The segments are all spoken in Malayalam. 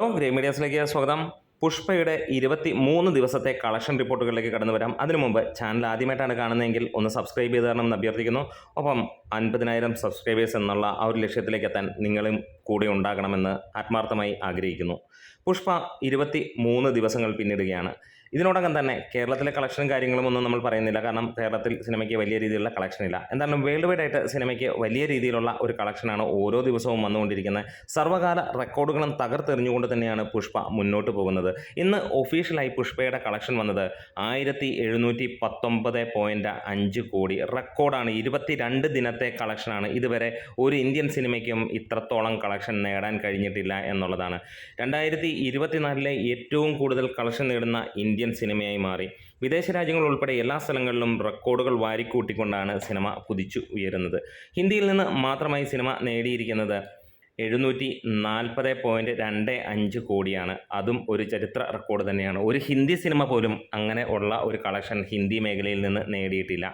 ഗ്രേ മീഡിയാസിലേക്ക് സ്വാഗതം. പുഷ്പയുടെ 23 ദിവസത്തെ കളക്ഷൻ റിപ്പോർട്ടുകളിലേക്ക് കടന്നു വരാം. അതിനു മുമ്പ് ചാനൽ ആദ്യമായിട്ടാണ് കാണുന്നതെങ്കിൽ ഒന്ന് സബ്സ്ക്രൈബ് ചെയ്ത് തരണം എന്ന് അഭ്യർത്ഥിക്കുന്നു. ഒപ്പം 50,000 സബ്സ്ക്രൈബേഴ്സ് എന്നുള്ള ആ ഒരു ലക്ഷ്യത്തിലേക്ക് എത്താൻ നിങ്ങളും കൂടെ ഉണ്ടാകണമെന്ന് ആത്മാർത്ഥമായി ആഗ്രഹിക്കുന്നു. പുഷ്പ 23 ദിവസങ്ങൾ പിന്നിടുകയാണ്. ഇതിനോടകം തന്നെ കേരളത്തിലെ കളക്ഷനും കാര്യങ്ങളും ഒന്നും നമ്മൾ പറയുന്നില്ല, കാരണം കേരളത്തിൽ സിനിമയ്ക്ക് വലിയ രീതിയിലുള്ള കളക്ഷൻ ഇല്ല. എന്തായാലും വേൾഡ് വൈഡ് ആയിട്ട് സിനിമയ്ക്ക് വലിയ രീതിയിലുള്ള ഒരു കളക്ഷനാണ് ഓരോ ദിവസവും വന്നുകൊണ്ടിരിക്കുന്നത്. സർവ്വകാല റെക്കോർഡുകളും തകർത്തെറിഞ്ഞുകൊണ്ട് തന്നെയാണ് പുഷ്പ മുന്നോട്ട് പോകുന്നത്. ഇന്ന് ഒഫീഷ്യലായി പുഷ്പയുടെ കളക്ഷൻ വന്നത് 1719.5 കോടി റെക്കോർഡാണ്. 22 ദിനത്തെ കളക്ഷനാണ്. ഇതുവരെ ഒരു ഇന്ത്യൻ സിനിമയ്ക്കും ഇത്രത്തോളം കളക്ഷൻ നേടാൻ കഴിഞ്ഞിട്ടില്ല എന്നുള്ളതാണ്. 2024 ഏറ്റവും കൂടുതൽ കളക്ഷൻ നേടുന്ന ഇന്ത്യൻ സിനിമയായി മാറി. വിദേശ രാജ്യങ്ങൾ ഉൾപ്പെടെ എല്ലാ സ്ഥലങ്ങളിലും റെക്കോർഡുകൾ വാരിക്കൂട്ടിക്കൊണ്ടാണ് സിനിമ കുതിച്ചു ഉയരുന്നത്. ഹിന്ദിയിൽ നിന്ന് മാത്രമായി സിനിമ നേടിയിരിക്കുന്നത് 740.25 കോടിയാണ്. അതും ഒരു ചരിത്ര റെക്കോർഡ് തന്നെയാണ്. ഒരു ഹിന്ദി സിനിമ പോലും അങ്ങനെ ഉള്ള ഒരു കളക്ഷൻ ഹിന്ദി മേഖലയിൽ നിന്ന് നേടിയിട്ടില്ല.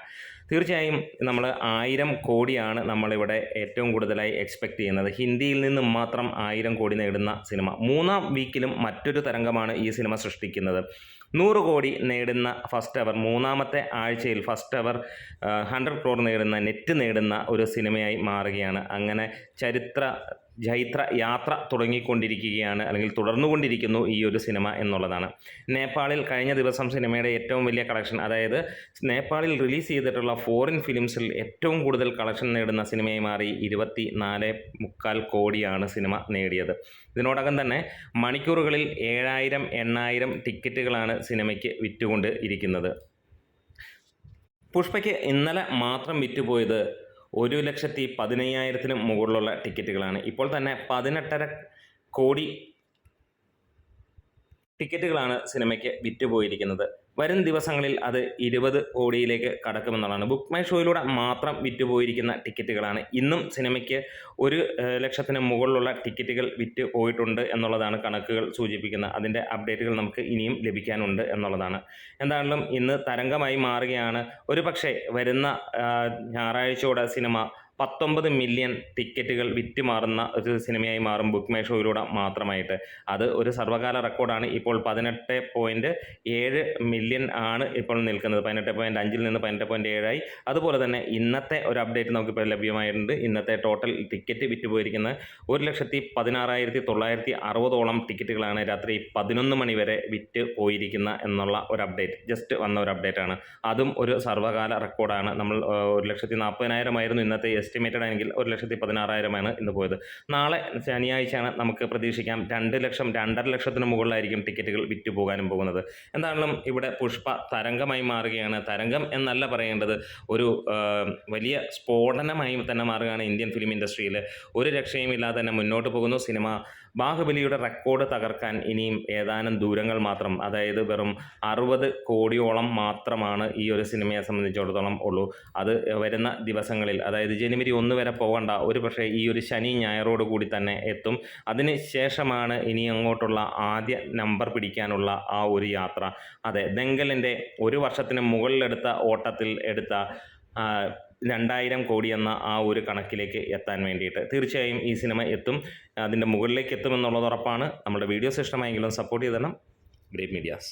തീർച്ചയായും നമ്മൾ 1000 കോടിയാണ് നമ്മളിവിടെ ഏറ്റവും കൂടുതലായി എക്സ്പെക്റ്റ് ചെയ്യുന്നത്. ഹിന്ദിയിൽ നിന്ന് മാത്രം 1000 കോടി നേടുന്ന സിനിമ 3-ാം വീക്കിലും മറ്റൊരു തരംഗമാണ് ഈ സിനിമ സൃഷ്ടിക്കുന്നത്. 100 കോടി നേടുന്ന ഫസ്റ്റ് അവർ 3-ാമത്തെ ആഴ്ചയിൽ ഫസ്റ്റ് അവർ 100 crore നേടുന്ന നെറ്റ് നേടുന്ന ഒരു സിനിമയായി മാറുകയാണ്. അങ്ങനെ ചൈത്ര യാത്ര തുടങ്ങിക്കൊണ്ടിരിക്കുകയാണ്, അല്ലെങ്കിൽ തുടർന്നുകൊണ്ടിരിക്കുന്നു ഈ ഒരു സിനിമ എന്നുള്ളതാണ്. നേപ്പാളിൽ കഴിഞ്ഞ ദിവസം സിനിമയുടെ ഏറ്റവും വലിയ കളക്ഷൻ, അതായത് നേപ്പാളിൽ റിലീസ് ചെയ്തിട്ടുള്ള ഫോറിൻ ഫിലിംസിൽ ഏറ്റവും കൂടുതൽ കളക്ഷൻ നേടുന്ന സിനിമയായി മാറി. 24.25 കോടിയാണ് സിനിമ നേടിയത്. ഇതിനോടകം തന്നെ മണിക്കൂറുകളിൽ 7000, 8000 ടിക്കറ്റുകളാണ് സിനിമയ്ക്ക് വിറ്റുകൊണ്ട് ഇരിക്കുന്നത്. പുഷ്പയ്ക്ക് ഇന്നലെ മാത്രം വിറ്റുപോയത് 1,15,000 മുകളിലുള്ള ടിക്കറ്റുകളാണ്. ഇപ്പോൾ തന്നെ 18.5 കോടി ടിക്കറ്റുകളാണ് സിനിമയ്ക്ക് വിറ്റുപോയിരിക്കുന്നത്. വരും ദിവസങ്ങളിൽ അത് 20 കോടിയിലേക്ക് കടക്കുമെന്നുള്ളതാണ്. ബുക്ക് മൈ ഷോയിലൂടെ മാത്രം വിറ്റുപോയിരിക്കുന്ന ടിക്കറ്റുകളാണ്. ഇന്നും സിനിമയ്ക്ക് 1,00,000 മുകളിലുള്ള ടിക്കറ്റുകൾ വിറ്റ് പോയിട്ടുണ്ട് എന്നുള്ളതാണ് കണക്കുകൾ സൂചിപ്പിക്കുന്നത്. അതിൻ്റെ അപ്ഡേറ്റുകൾ നമുക്ക് ഇനിയും ലഭിക്കാനുണ്ട് എന്നുള്ളതാണ്. എന്തായാലും ഇന്ന് തരംഗമായി മാറുകയാണ്. ഒരു പക്ഷേ വരുന്ന ഞായറാഴ്ചയോടെ സിനിമ 19 മില്യൺ ടിക്കറ്റുകൾ വിറ്റുമാറുന്ന ഒരു സിനിമയായി മാറും ബുക്ക് മൈ ഷോയിലൂടെ മാത്രമായിട്ട്. അത് ഒരു സർവ്വകാല റെക്കോർഡാണ്. ഇപ്പോൾ 18.7 മില്യൺ ആണ് ഇപ്പോൾ നിൽക്കുന്നത്. 18.5 നിന്ന് 18.7 അതുപോലെ തന്നെ ഇന്നത്തെ ഒരു അപ്ഡേറ്റ് നമുക്കിപ്പോൾ ലഭ്യമായിട്ടുണ്ട്. ഇന്നത്തെ ടോട്ടൽ ടിക്കറ്റ് വിറ്റുപോയിരിക്കുന്നത് 1,16,960 ടിക്കറ്റുകളാണ് രാത്രി 11 മണി വരെ വിറ്റ് പോയിരിക്കുന്ന എന്നുള്ള ഒരു അപ്ഡേറ്റ്, ജസ്റ്റ് വന്ന ഒരു അപ്ഡേറ്റാണ്. അതും ഒരു സർവ്വകാല റെക്കോർഡാണ്. നമ്മൾ 1,40,000 ആയിരുന്നു ഇന്നത്തെ എസ്റ്റിമേറ്റഡ് ആണെങ്കിൽ 1,16,000 ഇന്ന് പോയത്. നാളെ ശനിയാഴ്ചയാണ്, നമുക്ക് പ്രതീക്ഷിക്കാം 2 ലക്ഷം 2.5 ലക്ഷത്തിന് മുകളിലായിരിക്കും ടിക്കറ്റുകൾ വിറ്റ് പോകാനും പോകുന്നത്. എന്തായാലും ഇവിടെ പുഷ്പ തരംഗമായി മാറുകയാണ്. തരംഗം എന്നല്ല പറയേണ്ടത്, ഒരു വലിയ സ്ഫോടനമായി തന്നെ മാറുകയാണ് ഇന്ത്യൻ ഫിലിം ഇൻഡസ്ട്രിയിൽ. ഒരു രക്ഷയുമില്ലാതെ തന്നെ മുന്നോട്ട് പോകുന്നു സിനിമ. ബാഹുബലിയുടെ റെക്കോർഡ് തകർക്കാൻ ഇനിയും ഏതാനും ദൂരങ്ങൾ മാത്രം, അതായത് വെറും 60 കോടിയോളം മാത്രമാണ് ഈ ഒരു സിനിമയെ സംബന്ധിച്ചിടത്തോളം ഉള്ളൂ. അത് വരുന്ന ദിവസങ്ങളിൽ, അതായത് ജനുവരി 1 വരെ പോകണ്ട, ഒരു പക്ഷേ ഈ ഒരു ശനി ഞായറോട് കൂടി തന്നെ എത്തും. അതിന് ശേഷമാണ് ഇനി അങ്ങോട്ടുള്ള ആദ്യ നമ്പർ പിടിക്കാനുള്ള ആ ഒരു യാത്ര. അതെ, ദംഗലിൻ്റെ ഒരു വർഷത്തിന് മുകളിലെടുത്ത ഓട്ടത്തിൽ എടുത്ത 2000 കോടി എന്ന ആ ഒരു കണക്കിലേക്ക് എത്താൻ വേണ്ടിയിട്ട് തീർച്ചയായും ഈ സിനിമ എത്തും. അതിൻ്റെ മുകളിലേക്ക് എത്തുമെന്നുള്ളത് ഉറപ്പാണ്. നമ്മുടെ വീഡിയോസ് ഇഷ്ടമായെങ്കിലും സപ്പോർട്ട് ചെയ്തരണം. Great medias.